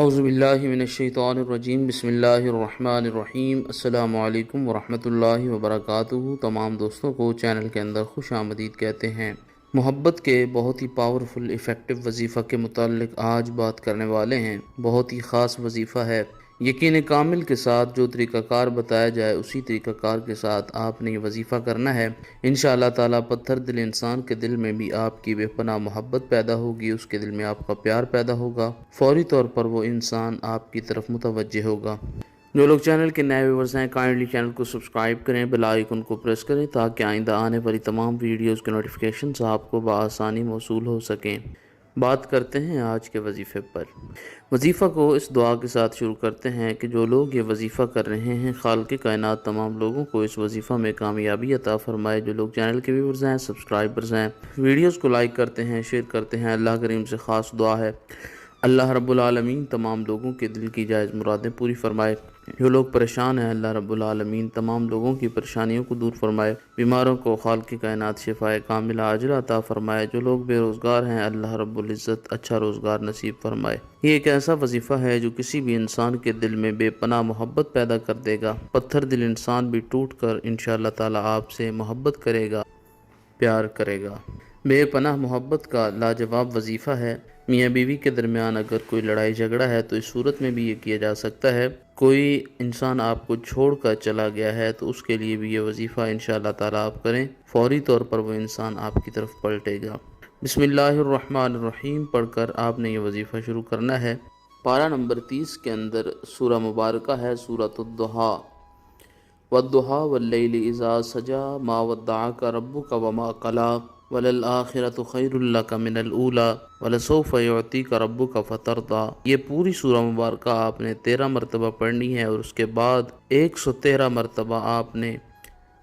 اعوذ باللہ من الشیطان الرجیم، بسم اللہ الرحمن الرحیم۔ السلام علیکم ورحمۃ اللہ وبرکاتہ۔ تمام دوستوں کو چینل کے اندر خوش آمدید کہتے ہیں۔ محبت کے بہت ہی پاورفل افیکٹو وظیفہ کے متعلق آج بات کرنے والے ہیں۔ بہت ہی خاص وظیفہ ہے۔ یقین کامل کے ساتھ جو طریقہ کار بتایا جائے اسی طریقہ کار کے ساتھ آپ نے یہ وظیفہ کرنا ہے۔ انشاءاللہ تعالیٰ پتھر دل انسان کے دل میں بھی آپ کی بے پناہ محبت پیدا ہوگی، اس کے دل میں آپ کا پیار پیدا ہوگا، فوری طور پر وہ انسان آپ کی طرف متوجہ ہوگا۔ جو لوگ چینل کے نئے ویورز ہیں کائنڈلی چینل کو سبسکرائب کریں، بیل آئیکن کو پریس کریں تاکہ آئندہ آنے والی تمام ویڈیوز کے نوٹیفیکیشنز آپ کو بآسانی موصول ہو سکیں۔ بات کرتے ہیں آج کے وظیفے پر۔ وظیفہ کو اس دعا کے ساتھ شروع کرتے ہیں کہ جو لوگ یہ وظیفہ کر رہے ہیں خالق کائنات تمام لوگوں کو اس وظیفہ میں کامیابی عطا فرمائے۔ جو لوگ چینل کے ویورز ہیں، سبسکرائبرز ہیں، ویڈیوز کو لائک کرتے ہیں، شیئر کرتے ہیں، اللہ کریم سے خاص دعا ہے اللہ رب العالمین تمام لوگوں کے دل کی جائز مرادیں پوری فرمائے۔ جو لوگ پریشان ہیں اللہ رب العالمین تمام لوگوں کی پریشانیوں کو دور فرمائے۔ بیماروں کو خالق کائنات شفائے کاملہ عاجلہ عطا فرمائے۔ جو لوگ بے روزگار ہیں اللہ رب العزت اچھا روزگار نصیب فرمائے۔ یہ ایک ایسا وظیفہ ہے جو کسی بھی انسان کے دل میں بے پناہ محبت پیدا کر دے گا۔ پتھر دل انسان بھی ٹوٹ کر انشاءاللہ تعالیٰ آپ سے محبت کرے گا، پیار کرے گا۔ بے پناہ محبت کا لاجواب وظیفہ ہے۔ میاں بیوی کے درمیان اگر کوئی لڑائی جھگڑا ہے تو اس صورت میں بھی یہ کیا جا سکتا ہے۔ کوئی انسان آپ کو چھوڑ کر چلا گیا ہے تو اس کے لیے بھی یہ وظیفہ انشاءاللہ تعالیٰ آپ کریں، فوری طور پر وہ انسان آپ کی طرف پلٹے گا۔ بسم اللہ الرحمن الرحیم پڑھ کر آپ نے یہ وظیفہ شروع کرنا ہے۔ پارہ نمبر 30 کے اندر سورہ مبارکہ ہے سورۃ الضحیٰ۔ والضحیٰ واللیل اذا سجی ما ودعک ربک وما قلی وَلَلْآخِرَةُ خَيْرٌ لَكَ مِنَ الْأُولَىٰ وَلَسَوْفَ يُعْطِيكَ رَبُّكَ فَتَرْضَىٰ۔ یہ پوری سورہ مبارکہ آپ نے 13 مرتبہ پڑھنی ہے اور اس کے بعد 113 مرتبہ آپ نے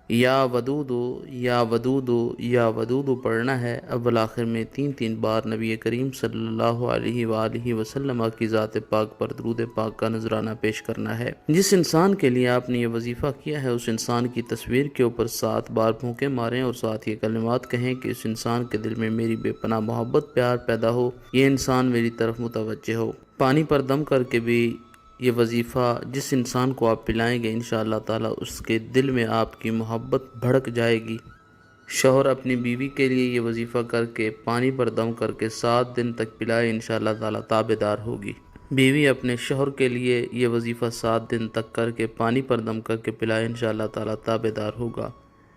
یا ودودو یا ودودو یا ودودو پڑھنا ہے۔ اول آخر میں 3 بار نبی کریم صلی اللہ علیہ وآلہ وسلم کی ذات پاک پر درود پاک کا نذرانہ پیش کرنا ہے۔ جس انسان کے لیے آپ نے یہ وظیفہ کیا ہے اس انسان کی تصویر کے اوپر 7 بار پھونکے ماریں اور ساتھ یہ کلمات کہیں کہ اس انسان کے دل میں میری بے پناہ محبت پیار پیدا ہو، یہ انسان میری طرف متوجہ ہو۔ پانی پر دم کر کے بھی یہ وظیفہ جس انسان کو آپ پلائیں گے انشاءاللہ تعالیٰ اس کے دل میں آپ کی محبت بھڑک جائے گی۔ شوہر اپنی بیوی کے لیے یہ وظیفہ کر کے پانی پر دم کر کے 7 دن تک پلائے انشاءاللہ تعالیٰ تابع دار ہوگی۔ بیوی اپنے شوہر کے لیے یہ وظیفہ 7 دن تک کر کے پانی پر دم کر کے پلائے انشاءاللہ تعالیٰ تابع دار ہوگا۔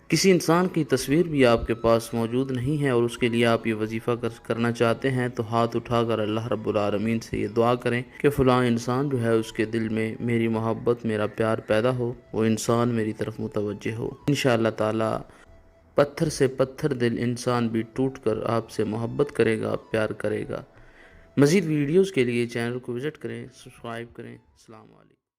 کسی انسان کی تصویر بھی آپ کے پاس موجود نہیں ہے اور اس کے لیے آپ یہ وظیفہ کرنا چاہتے ہیں تو ہاتھ اٹھا کر اللہ رب العالمین سے یہ دعا کریں کہ فلاں انسان جو ہے اس کے دل میں میری محبت میرا پیار پیدا ہو، وہ انسان میری طرف متوجہ ہو۔ انشاءاللہ تعالیٰ پتھر سے پتھر دل انسان بھی ٹوٹ کر آپ سے محبت کرے گا، پیار کرے گا۔ مزید ویڈیوز کے لیے چینل کو وزٹ کریں، سبسکرائب کریں۔ السلام علیکم۔